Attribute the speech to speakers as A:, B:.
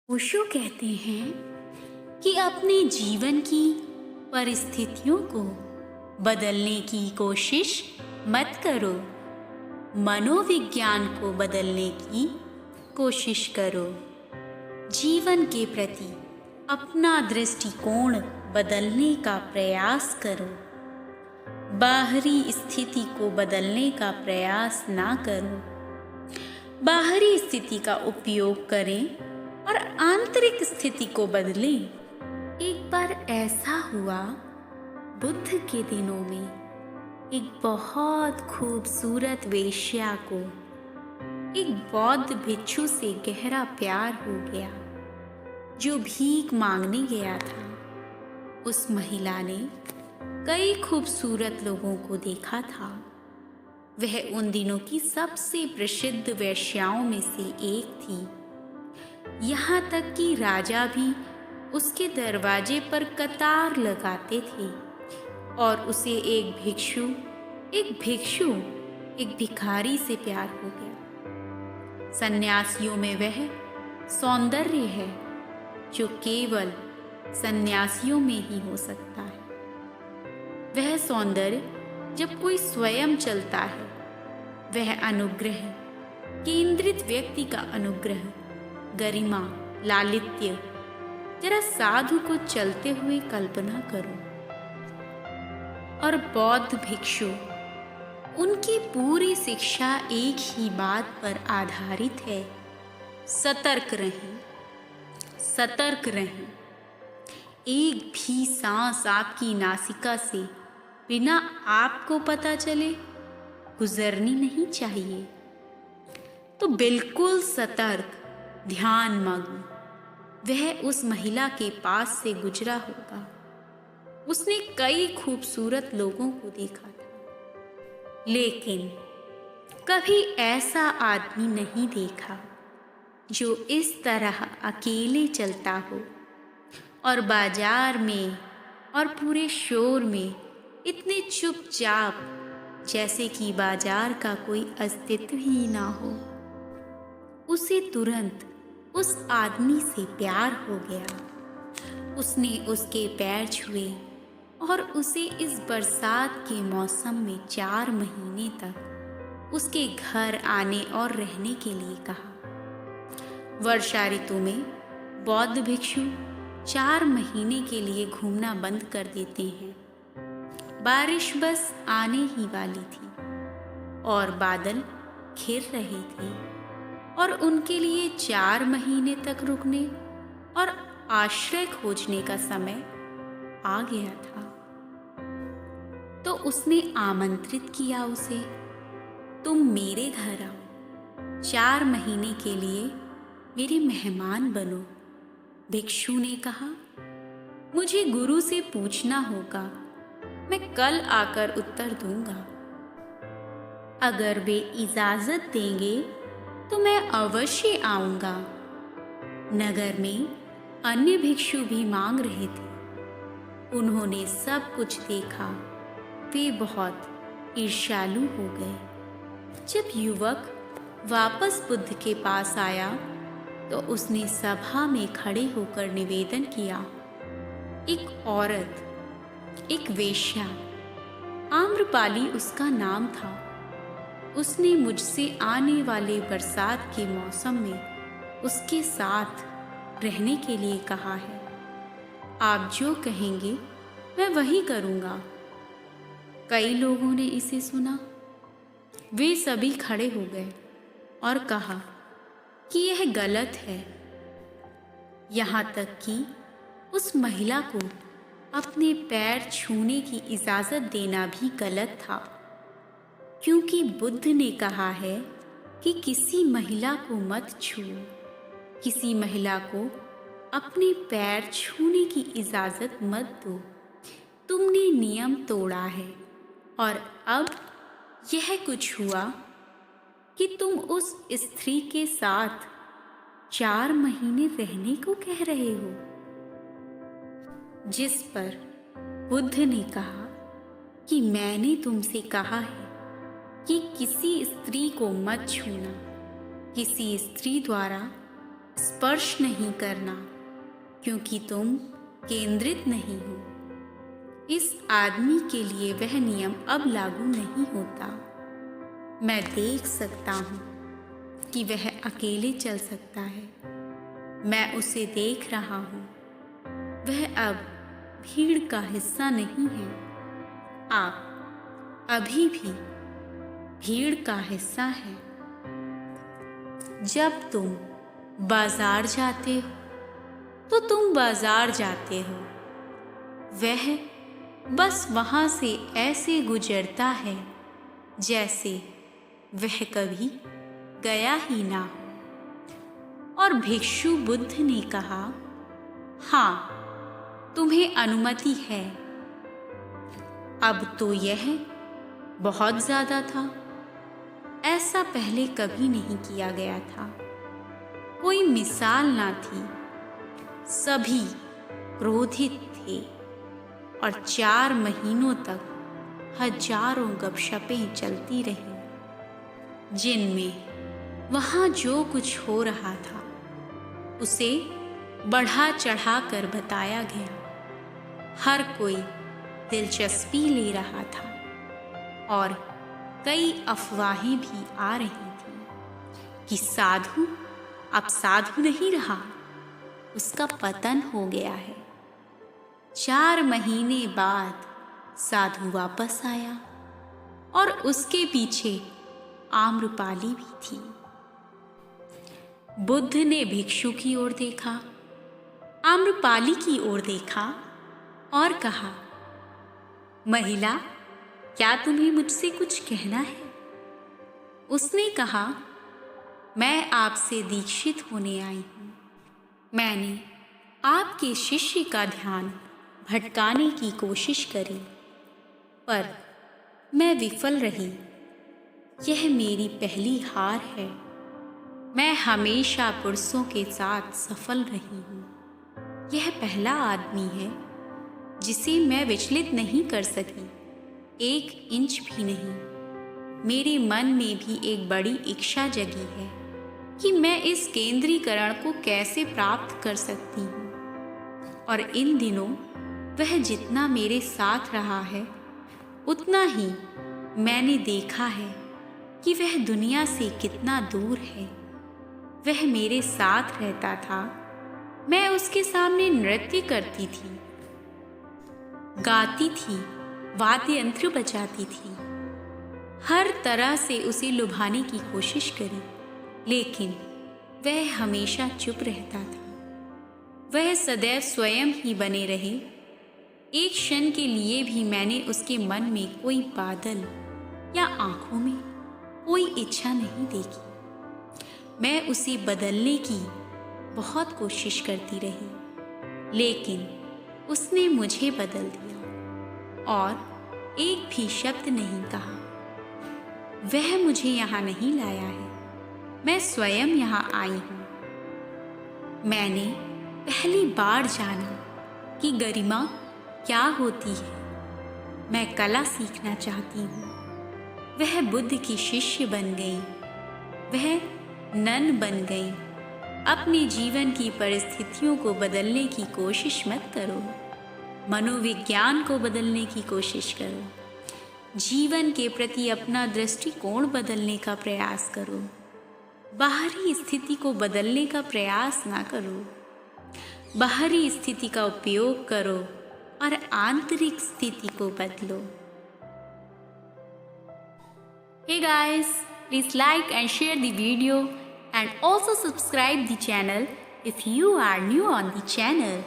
A: ओशो कहते हैं कि अपने जीवन की परिस्थितियों को बदलने की कोशिश मत करो। मनोविज्ञान को बदलने की कोशिश करो। जीवन के प्रति अपना दृष्टिकोण बदलने का प्रयास करो। बाहरी स्थिति को बदलने का प्रयास ना करो। बाहरी स्थिति का उपयोग करें और आंतरिक स्थिति को बदलें। एक बार ऐसा हुआ, बुद्ध के दिनों में एक बहुत खूबसूरत वेश्या को एक बौद्ध भिक्षु से गहरा प्यार हो गया जो भीख मांगने गया था। उस महिला ने कई खूबसूरत लोगों को देखा था। वह उन दिनों की सबसे प्रसिद्ध वेश्याओं में से एक थी। यहाँ तक कि राजा भी उसके दरवाजे पर कतार लगाते थे और उसे एक भिखारी से प्यार हो गया। सन्यासियों में वह सौंदर्य है जो केवल सन्यासियों में ही हो सकता है। वह सौंदर्य जब कोई स्वयं चलता है, वह अनुग्रह, केंद्रित व्यक्ति का अनुग्रह, गरिमा, लालित्य। जरा साधु को चलते हुए कल्पना करो। और बौद्ध भिक्षु, उनकी पूरी शिक्षा एक ही बात पर आधारित है, सतर्क रहें, सतर्क रहें। एक भी सांस आपकी नासिका से बिना आपको पता चले गुजरनी नहीं चाहिए। तो बिल्कुल सतर्क, ध्यान मग्न वह उस महिला के पास से गुजरा होगा। उसने कई खूबसूरत लोगों को देखा था, लेकिन कभी ऐसा आदमी नहीं देखा जो इस तरह अकेले चलता हो और बाजार में और पूरे शोर में इतने चुपचाप जैसे कि बाजार का कोई अस्तित्व ही ना हो। उसे तुरंत उस आदमी से प्यार हो गया। उसने उसके पैर छुए और उसे इस बरसात के मौसम में 4 महीने तक उसके घर आने और रहने के लिए कहा। वर्षा ऋतु में बौद्ध भिक्षु 4 महीने के लिए घूमना बंद कर देते हैं। बारिश बस आने ही वाली थी और बादल घिर रहे थे और उनके लिए 4 महीने तक रुकने और आश्रय खोजने का समय आ गया था। तो उसने आमंत्रित किया उसे, तुम मेरे घर आओ, 4 महीने के लिए मेरे मेहमान बनो। भिक्षु ने कहा, मुझे गुरु से पूछना होगा, मैं कल आकर उत्तर दूंगा। अगर वे इजाजत देंगे तो मैं अवश्य आऊंगा। नगर में अन्य भिक्षु भी मांग रहे थे। उन्होंने सब कुछ देखा। वे बहुत ईर्ष्यालु हो गए। जब युवक वापस बुद्ध के पास आया तो उसने सभा में खड़े होकर निवेदन किया, एक औरत, एक वेश्या, आम्रपाली उसका नाम था, उसने मुझसे आने वाले बरसात के मौसम में उसके साथ रहने के लिए कहा है। आप जो कहेंगे मैं वही करूँगा। कई लोगों ने इसे सुना। वे सभी खड़े हो गए और कहा कि यह गलत है। यहाँ तक कि उस महिला को अपने पैर छूने की इजाज़त देना भी गलत था, क्योंकि बुद्ध ने कहा है कि किसी महिला को मत छुओ, किसी महिला को अपने पैर छूने की इजाज़त मत दो। तुमने नियम तोड़ा है और अब यह कुछ हुआ कि तुम उस स्त्री के साथ 4 महीने रहने को कह रहे हो। जिस पर बुद्ध ने कहा कि मैंने तुमसे कहा है कि किसी स्त्री को मत छूना, किसी स्त्री द्वारा स्पर्श नहीं करना, क्योंकि तुम केंद्रित नहीं हो। इस आदमी के लिए वह नियम अब लागू नहीं होता। मैं देख सकता हूँ कि वह अकेले चल सकता है। मैं उसे देख रहा हूँ। वह अब भीड़ का हिस्सा नहीं है। आप अभी भी भीड़ का हिस्सा है। जब तुम बाजार जाते हो तो तुम बाजार जाते हो। वह बस वहाँ से ऐसे गुजरता है जैसे वह कभी गया ही ना हो। और भिक्षु बुद्ध ने कहा, हाँ, तुम्हें अनुमति है। अब तो यह बहुत ज्यादा था। ऐसा पहले कभी नहीं किया गया था। कोई मिसाल ना थी। सभी क्रोधित थे और 4 महीनों तक हजारों गपशपें चलती रहीं, जिनमें वहाँ जो कुछ हो रहा था उसे बढ़ा चढ़ा कर बताया गया। हर कोई दिलचस्पी ले रहा था और कई अफवाहें भी आ रही थीं कि साधु अब साधु नहीं रहा, उसका पतन हो गया है। 4 महीने बाद साधु वापस आया और उसके पीछे आम्रपाली भी थी। बुद्ध ने भिक्षु की ओर देखा, आम्रपाली की ओर देखा और कहा, महिला, क्या तुम्हें मुझसे कुछ कहना है? उसने कहा, मैं आपसे दीक्षित होने आई हूँ। मैंने आपके शिष्य का ध्यान भटकाने की कोशिश करी, पर मैं विफल रही। यह मेरी पहली हार है। मैं हमेशा पुरुषों के साथ सफल रही हूँ। यह पहला आदमी है जिसे मैं विचलित नहीं कर सकी, 1 इंच भी नहीं। मेरे मन में भी एक बड़ी इच्छा जगी है कि मैं इस केंद्रीकरण को कैसे प्राप्त कर सकती हूँ। और इन दिनों वह जितना मेरे साथ रहा है, उतना ही मैंने देखा है कि वह दुनिया से कितना दूर है। वह मेरे साथ रहता था। मैं उसके सामने नृत्य करती थी, गाती थी, वाद्य यंत्र बजाती थी, हर तरह से उसे लुभाने की कोशिश करी, लेकिन वह हमेशा चुप रहता था। वह सदैव स्वयं ही बने रहे। एक क्षण के लिए भी मैंने उसके मन में कोई बादल या आंखों में कोई इच्छा नहीं देखी। मैं उसे बदलने की बहुत कोशिश करती रही, लेकिन उसने मुझे बदल दिया और एक भी शब्द नहीं कहा। वह मुझे यहाँ नहीं लाया है, मैं स्वयं यहाँ आई हूँ। मैंने पहली बार जाना कि गरिमा क्या होती है। मैं कला सीखना चाहती हूँ। वह बुद्ध की शिष्य बन गई। वह नन बन गई। अपने जीवन की परिस्थितियों को बदलने की कोशिश मत करो। मनोविज्ञान को बदलने की कोशिश करो। जीवन के प्रति अपना दृष्टिकोण बदलने का प्रयास करो। बाहरी स्थिति को बदलने का प्रयास ना करो। बाहरी स्थिति का उपयोग करो और आंतरिक स्थिति को बदलो। Hey guys, please like and share the video and also subscribe the channel if you are new on the channel.